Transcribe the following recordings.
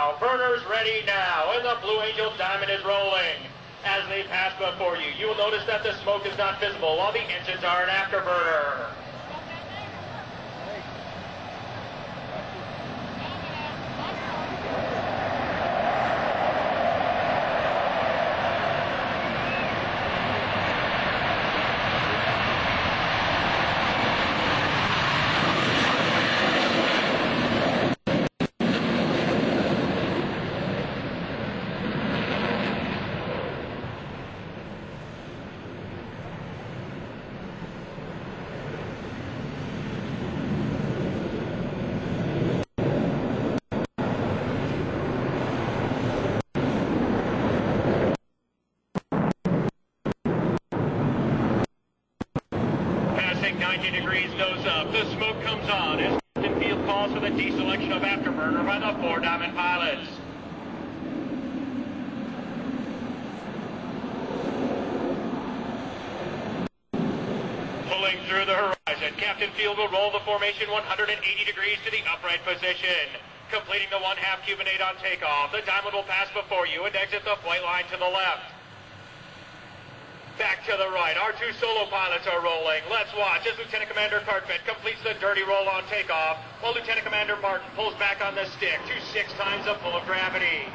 now. Burners ready now. And the Blue Angel Diamond is rolling. As they pass before you, you will notice that the smoke is not visible while the engines are an afterburner. Passing 90 degrees nose up, the smoke comes on as Captain Field calls for the deselection of afterburner by the 4 Diamond pilots. Pulling through the horizon, Captain Field will roll the formation 180 degrees to the upright position. Completing the 1/2 cubanate on takeoff, the Diamond will pass before you and exit the flight line to the left. Back to the right, our 2 solo pilots are rolling. Let's watch as Lieutenant Commander Cartman completes the dirty roll on takeoff, while Lieutenant Commander Martin pulls back on the stick to 6 times the pull of gravity.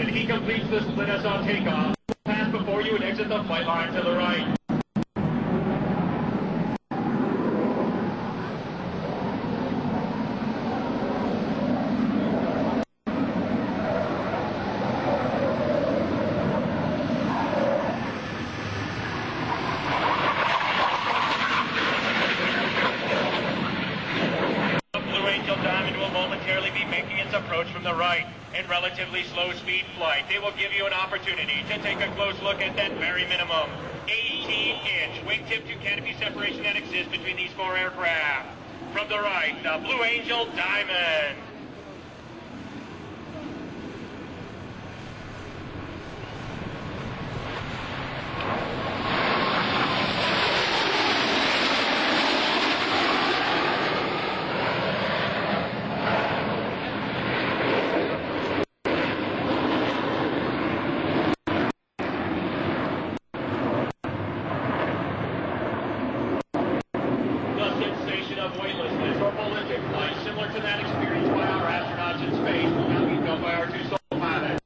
He completes the split S on takeoff, pass before you and exit the flight line to the right. The Blue Angel Diamond will momentarily be making its approach from the right. In relatively slow speed flight, they will give you an opportunity to take a close look at that very minimum 18-inch wingtip to canopy separation that exists between these 4 aircraft. From the right, the Blue Angel Diamond. Of weightlessness or ballistic flight similar to that experienced by our astronauts in space will now be felt by our 2 solo pilots.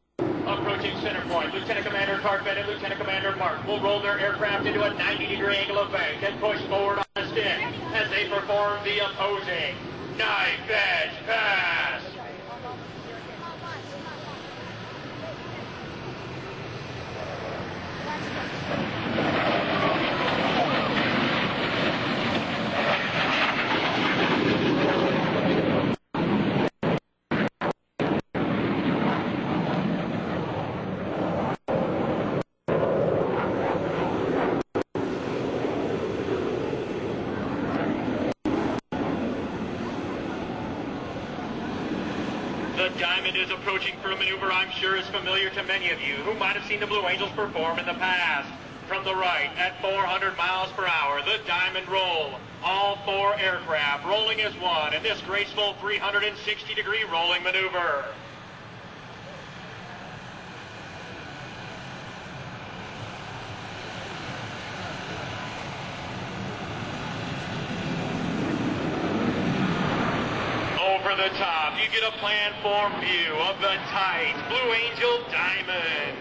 Approaching center point, Lieutenant Commander Cartman and Lieutenant Commander Martin will roll their aircraft into a 90-degree angle of bank and push forward on the stick as they perform the opposing knife edge pass. The Diamond is approaching for a maneuver I'm sure is familiar to many of you who might have seen the Blue Angels perform in the past. From the right, at 400 miles per hour, the Diamond roll. All 4 aircraft rolling as one in this graceful 360-degree rolling maneuver. Over the top, you get a plan-form view of the tight Blue Angel Diamond.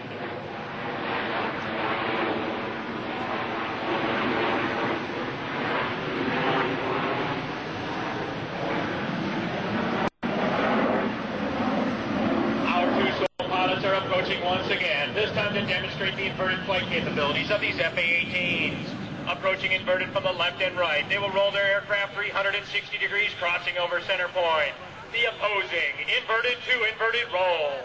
approaching once again, this time to demonstrate the inverted flight capabilities of these FA-18s. Approaching inverted from the left and right, they will roll their aircraft 360 degrees, crossing over center point. The opposing inverted to inverted roll.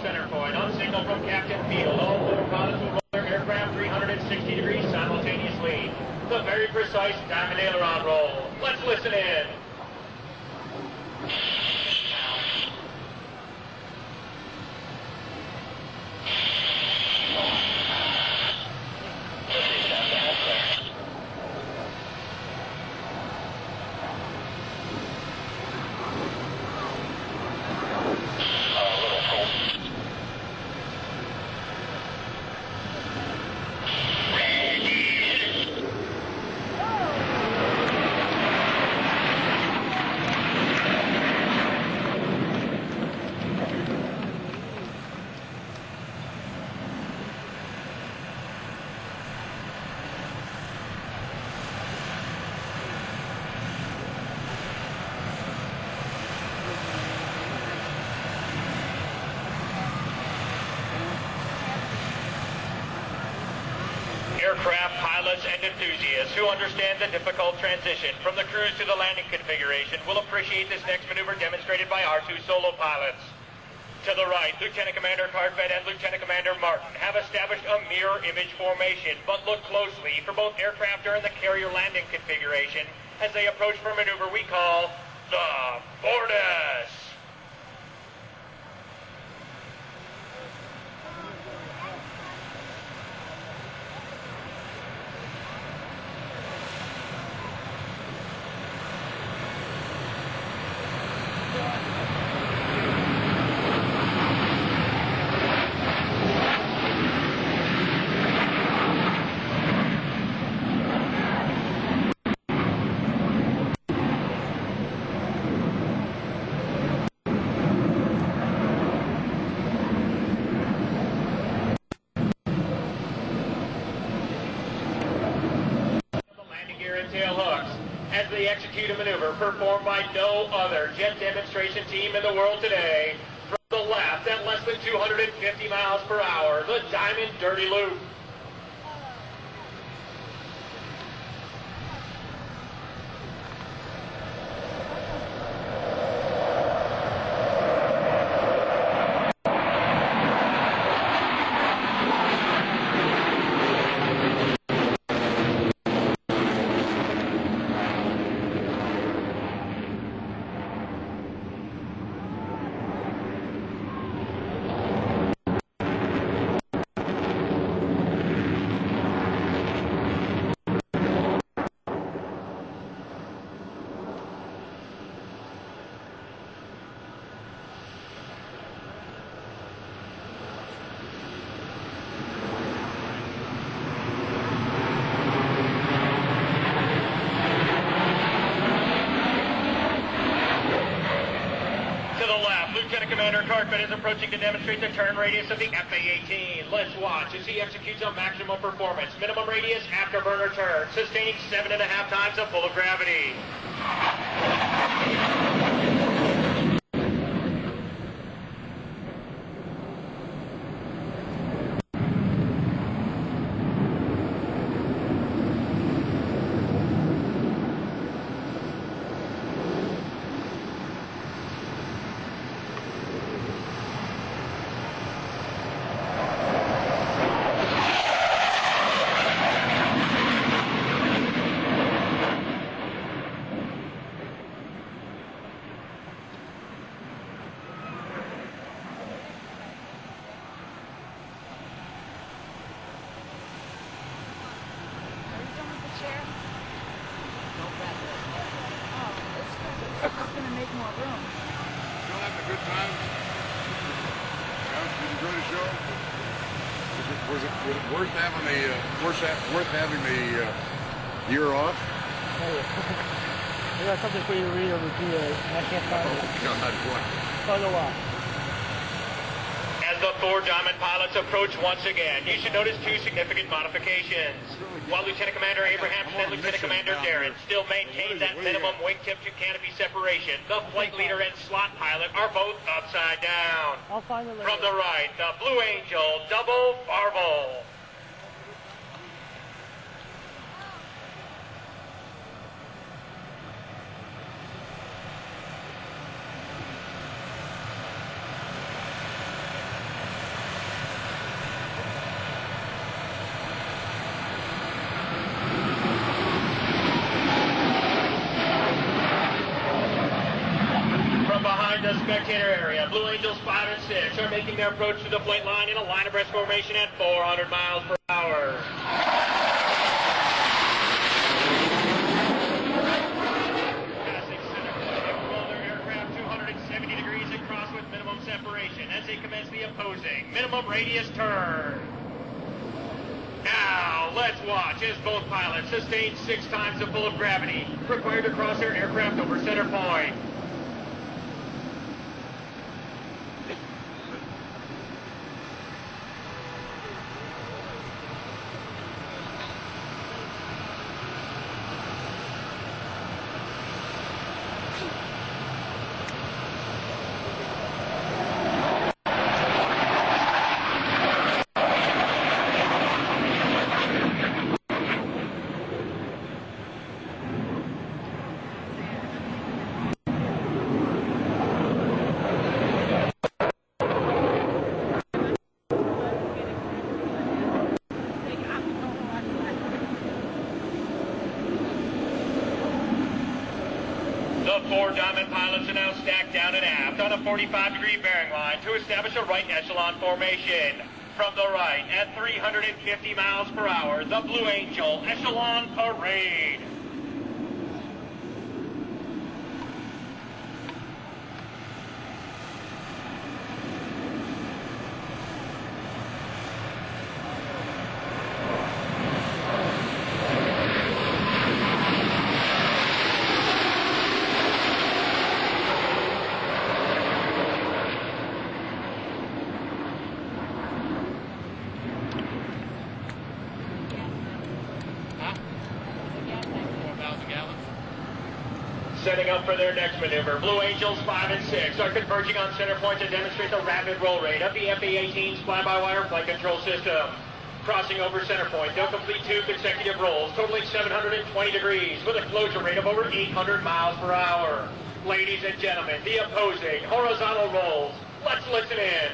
Center point on signal from Captain Field. All four pilots will roll their aircraft 360 degrees simultaneously. The very precise diamond aileron roll. Let's listen in. Aircraft pilots and enthusiasts who understand the difficult transition from the cruise to the landing configuration will appreciate this next maneuver demonstrated by our two solo pilots. To the right, Lieutenant Commander Cartvet and Lieutenant Commander Martin have established a mirror image formation, but look closely for both aircraft are in the carrier landing configuration as they approach for a maneuver we call the Fortis. Tail hooks as they execute a maneuver performed by no other jet demonstration team in the world today. From the left at less than 250 miles per hour, the Diamond Dirty Loop. Lieutenant Commander Cartvet is approaching to demonstrate the turn radius of the FA-18. Let's watch as he executes a maximum performance. Minimum radius afterburner turn, sustaining 7.5 times the pull of gravity. Was it worth having the You're off? I got something for you to read on the GA, and I can't find it. God, what? Follow up. As the four Diamond pilots approach once again, you should notice two significant modifications. While Lieutenant Commander Abrahamson and Lieutenant Commander Darren still maintain that minimum wingtip to canopy separation, the flight leader and slot pilot are both upside down. I'll find it later. From the right, the Blue Angel double Farvel. The spectator area, Blue Angels 5 and 6 are making their approach to the flight line in a line abreast formation at 400 miles per hour. Passing center point, they will roll their aircraft 270 degrees across with minimum separation as they commence the opposing minimum radius turn. Now, let's watch as both pilots sustain 6 times the pull of gravity required to cross their aircraft over center point. The four Diamond pilots are now stacked down and aft on a 45-degree bearing line to establish a right echelon formation. From the right, at 350 miles per hour, the Blue Angel Echelon Parade. Setting up for their next maneuver, Blue Angels 5 and 6 are converging on center point to demonstrate the rapid roll rate of the FA-18's fly-by-wire flight control system. Crossing over center point, they'll complete 2 consecutive rolls, totaling 720 degrees, with a closure rate of over 800 miles per hour. Ladies and gentlemen, the opposing horizontal rolls. Let's listen in.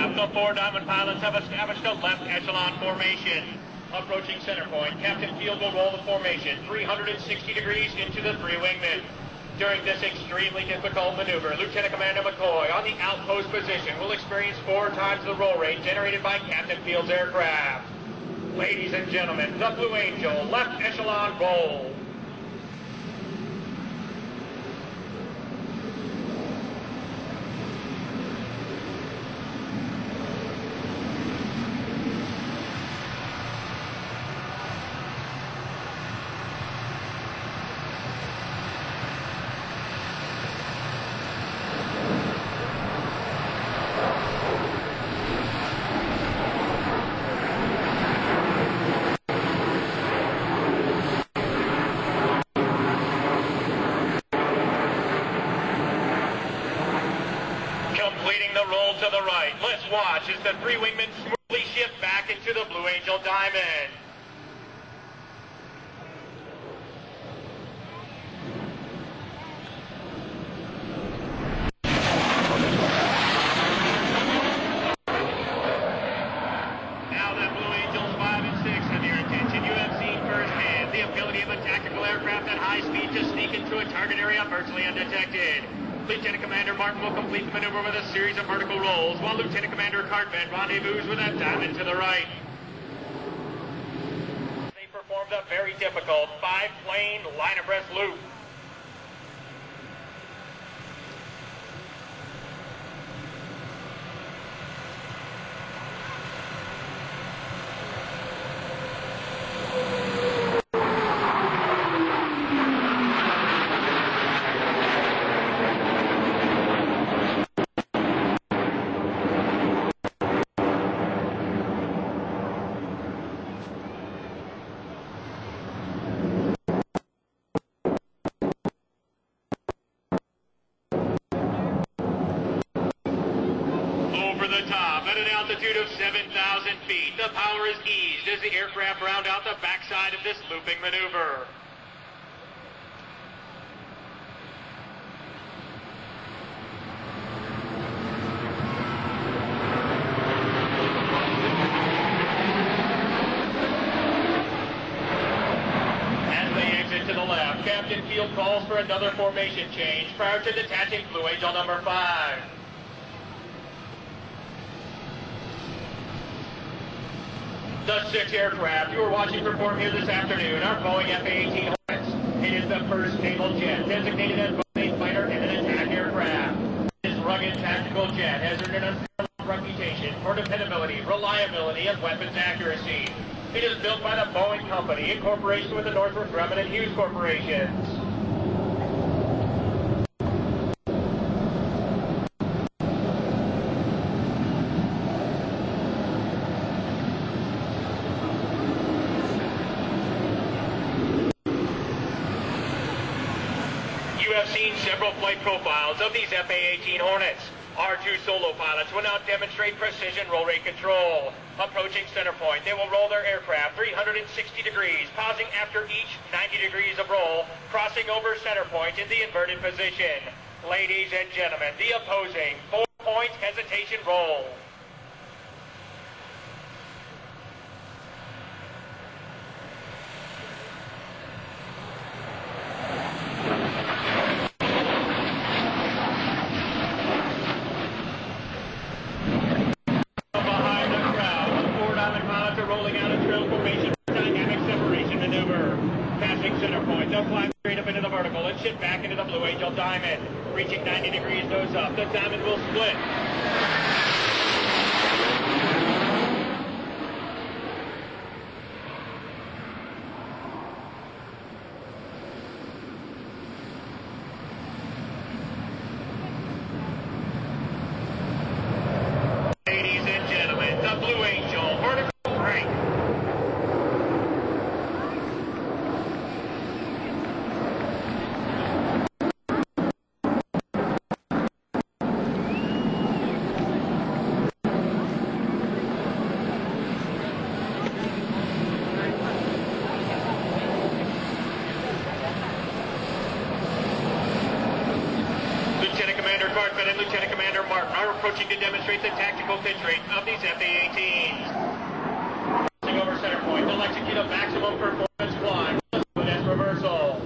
The four Diamond pilots have established a left echelon formation. Approaching center point, Captain Field will roll the formation 360 degrees into the 3 wingmen. During this extremely difficult maneuver, Lieutenant Commander McCoy on the outpost position will experience 4 times the roll rate generated by Captain Field's aircraft. Ladies and gentlemen, the Blue Angel left echelon roll. Completing the roll to the right. Let's watch as the 3 wingmen smoothly shift back into the Blue Angel Diamond. high speed to sneak into a target area virtually undetected. Lieutenant Commander Martin will complete the maneuver with a series of vertical rolls, while Lieutenant Commander Cartman rendezvous with a diamond to the right. They performed a very difficult 5-plane line abreast loop. At an altitude of 7,000 feet, the power is eased as the aircraft round out the backside of this looping maneuver. As they exit to the left, Captain Field calls for another formation change prior to detaching Blue Angel number 5. The 6 aircraft you are watching perform here this afternoon are Boeing F-A-18 Hornets. It is the first naval jet designated as both a fighter and an attack aircraft. This rugged tactical jet has earned an unparalleled reputation for dependability, reliability, and weapons accuracy. It is built by the Boeing Company in cooperation with the Northrop Grumman and Hughes corporations. You have seen several flight profiles of these F-A-18 Hornets. Our 2 solo pilots will now demonstrate precision roll rate control. Approaching center point, they will roll their aircraft 360 degrees, pausing after each 90 degrees of roll, crossing over center point in the inverted position. Ladies and gentlemen, the opposing 4-point hesitation roll. Rolling out a trail formation for dynamic separation maneuver. Passing center point, they'll climb straight up into the vertical and shift back into the Blue Angel diamond. Reaching 90 degrees nose up, the diamond will split. Ladies and gentlemen, the Blue Angel vertical break. Lieutenant Commander Cartman and Lieutenant Commander Martin are approaching to demonstrate the tactical pitch rate of these F-A-18s. Crossing over center point, they'll execute a maximum performance climb with as reversal.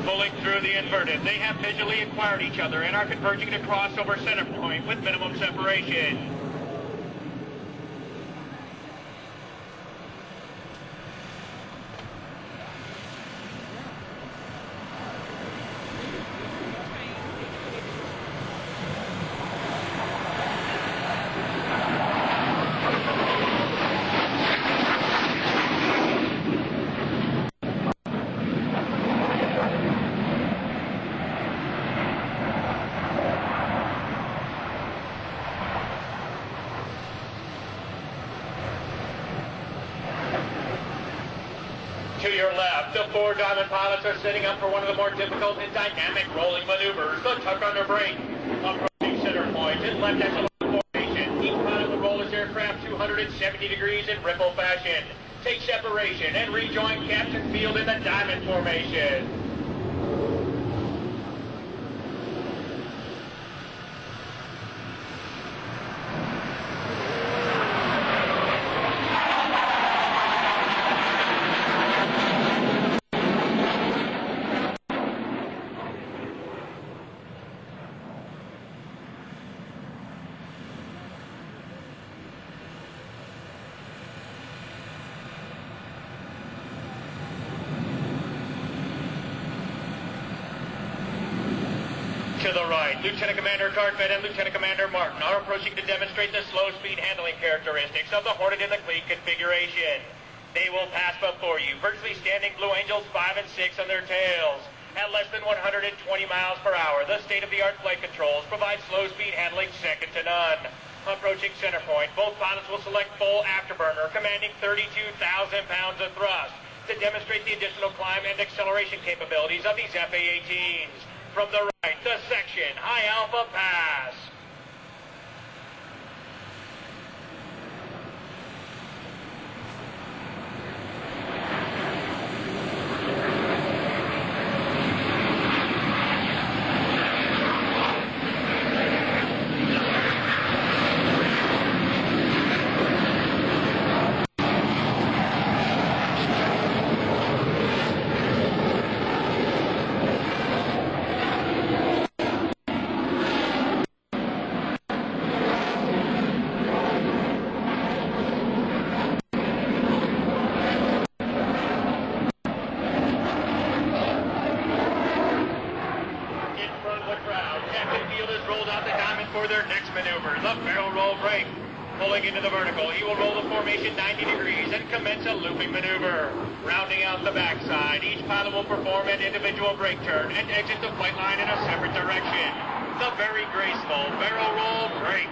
Pulling through the inverted, they have visually acquired each other and are converging to cross over center point with minimum separation. To your left, the 4 Diamond pilots are setting up for one of the more difficult and dynamic rolling maneuvers, the tuck under brake. Approaching center point in left echelon formation, each pilot will roll his aircraft 170 degrees in ripple fashion. Take separation and rejoin Captain Field in the diamond formation. To the right, Lieutenant Commander Cartvet and Lieutenant Commander Martin are approaching to demonstrate the slow speed handling characteristics of the Hornet in the Cleat configuration. They will pass before you, virtually standing Blue Angels 5 and 6 on their tails. At less than 120 miles per hour, the state-of-the-art flight controls provide slow speed handling second to none. Approaching center point, both pilots will select full afterburner, commanding 32,000 pounds of thrust, to demonstrate the additional climb and acceleration capabilities of these FA-18s. From the right, the section, High Alpha Pass. For their next maneuver, the barrel roll brake. Pulling into the vertical, he will roll the formation 90 degrees and commence a looping maneuver. Rounding out the backside, each pilot will perform an individual brake turn and exit the flight line in a separate direction. The very graceful barrel roll brake.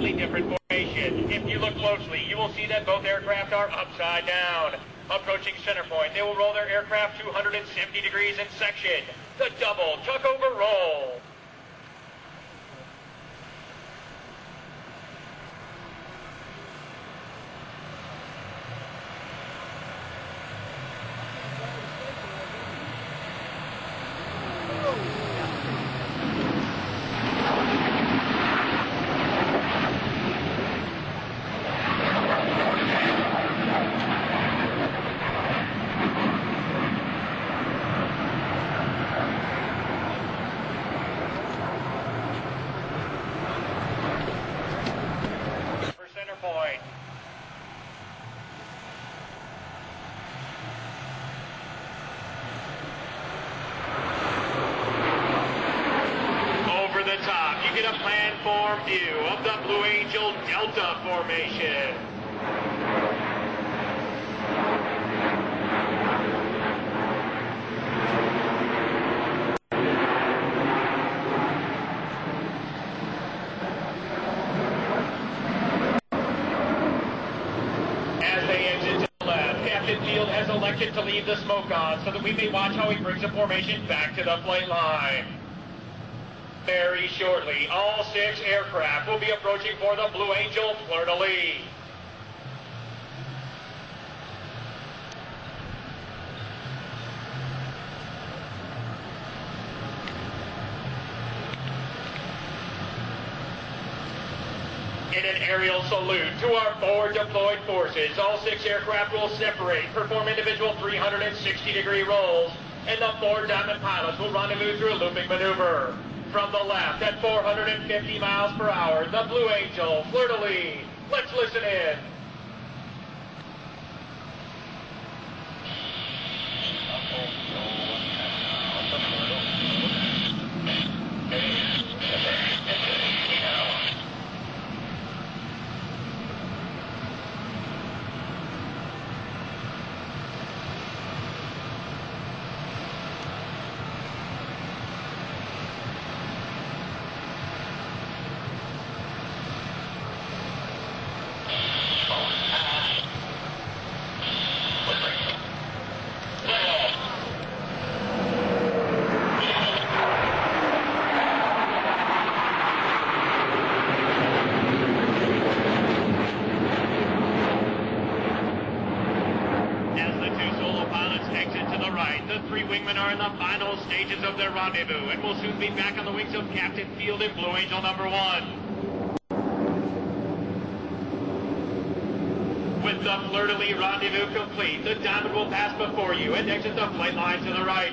Different formation. If you look closely, you will see that both aircraft are upside down. Approaching center point, they will roll their aircraft 270 degrees in section. The double tuck over roll. Get a plan-form view of the Blue Angel Delta formation. As they exit to the left, Captain Field has elected to leave the smoke on so that we may watch how he brings the formation back to the flight line. Very shortly, all 6 aircraft will be approaching for the Blue Angel fleur-de-lis. In an aerial salute to our forward deployed forces, all 6 aircraft will separate, perform individual 360-degree rolls, and the 4 Diamond pilots will rendezvous through a looping maneuver. From the left at 450 miles per hour, the Blue Angel, fleur-de-lis. Let's listen in. The 3 wingmen are in the final stages of their rendezvous and will soon be back on the wings of Captain Field and Blue Angel number 1. With the fleur-de-lis rendezvous complete, the Diamond will pass before you and exit the flight line to the right.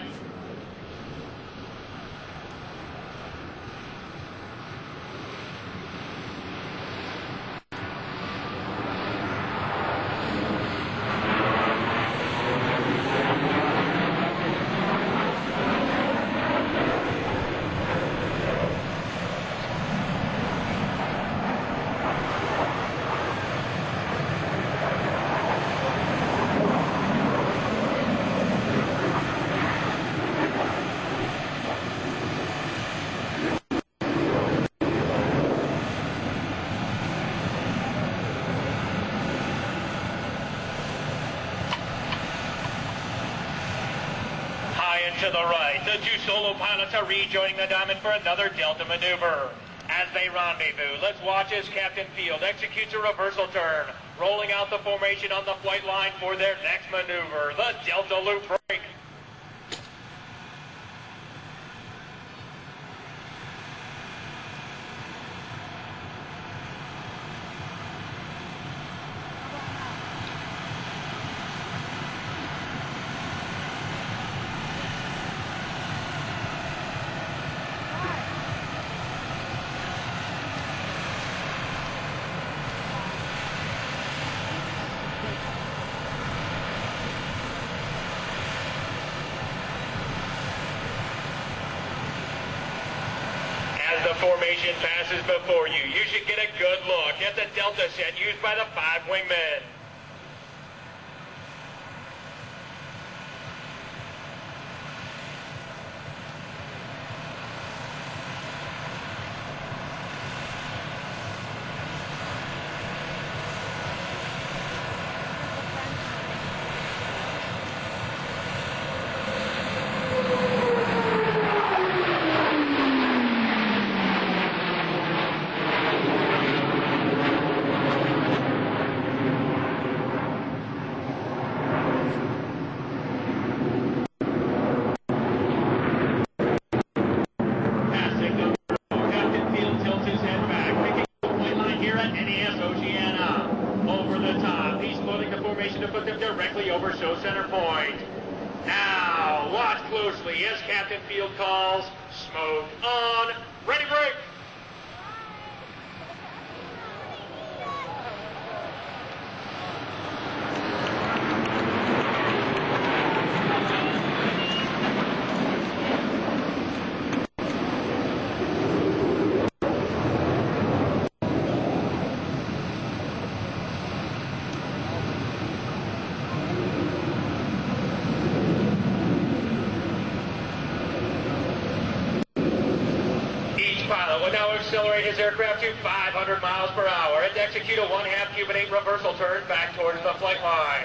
To the right, the 2 solo pilots are rejoining the Diamond for another Delta maneuver. As they rendezvous, let's watch as Captain Field executes a reversal turn, rolling out the formation on the flight line for their next maneuver, the Delta loop break. As the formation passes before you, you should get a good look at the Delta set used by the 5 wingmen. NAS Oceana. Over the top, he's floating the formation to put them directly over show center point. Now, watch closely as Captain Field calls, smoke on, ready break. Pilot will now accelerate his aircraft to 500 miles per hour and execute a 1/2 cubic reversal turn back towards the flight line.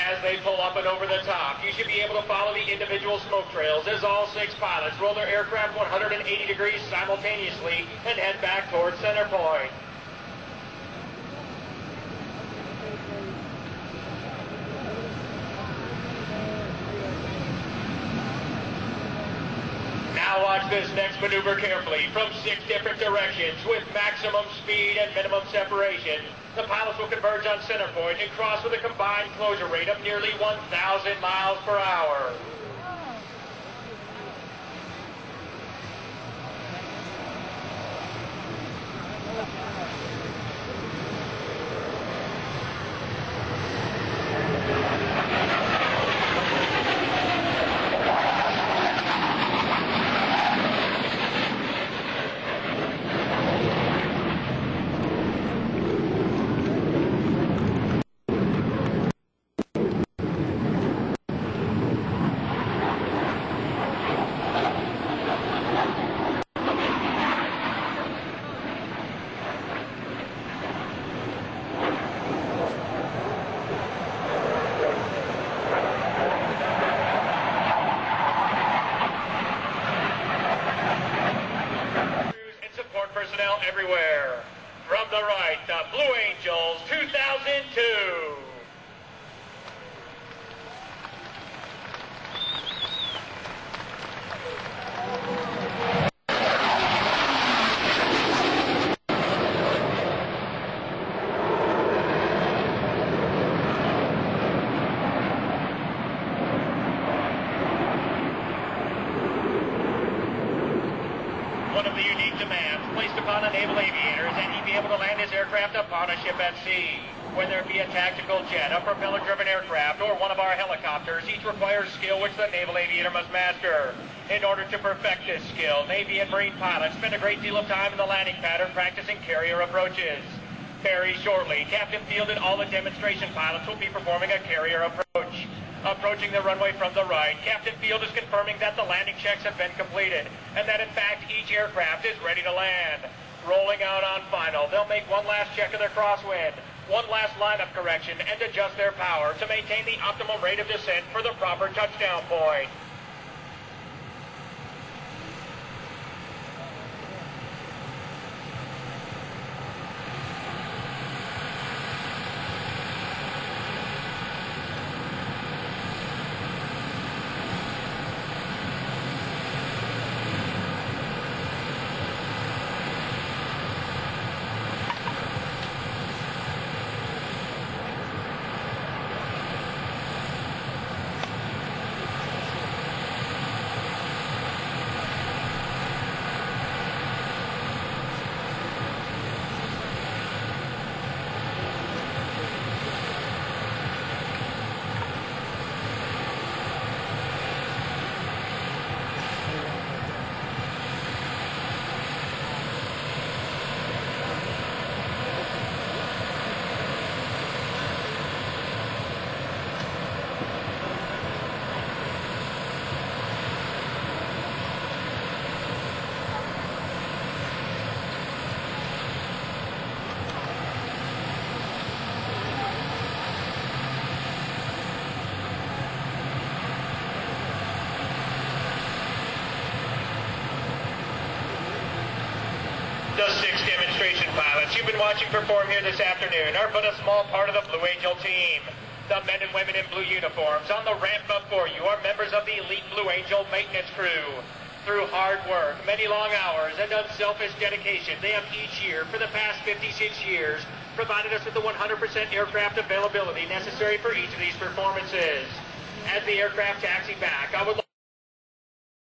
As they pull up and over the top, you should be able to follow the individual smoke trails as all 6 pilots roll their aircraft 180 degrees simultaneously and head back towards center point. Now watch Watch this next maneuver carefully from 6 different directions with maximum speed and minimum separation. The pilots will converge on center point and cross with a combined closure rate of nearly 1,000 miles per hour. Personnel everywhere. From the right, the Blue Angels 2002. One of the unique demands placed upon a naval aviator is that he be able to land his aircraft upon a ship at sea. Whether it be a tactical jet, a propeller-driven aircraft, or one of our helicopters, each requires skill which the naval aviator must master. In order to perfect this skill, Navy and Marine pilots spend a great deal of time in the landing pattern practicing carrier approaches. Very shortly, Captain Field and all the demonstration pilots will be performing a carrier approach. Approaching the runway from the right, Captain Field is confirming that the landing checks have been completed and that in fact each aircraft is ready to land. Rolling out on final, they'll make one last check of their crosswind, one last lineup correction, and adjust their power to maintain the optimal rate of descent for the proper touchdown point. The 6 demonstration pilots you've been watching perform here this afternoon are but a small part of the Blue Angel team. The men and women in blue uniforms on the ramp before you are members of the elite Blue Angel maintenance crew. Through hard work, many long hours, and unselfish dedication, they have each year for the past 56 years provided us with the 100% aircraft availability necessary for each of these performances. As the aircraft taxi back, I would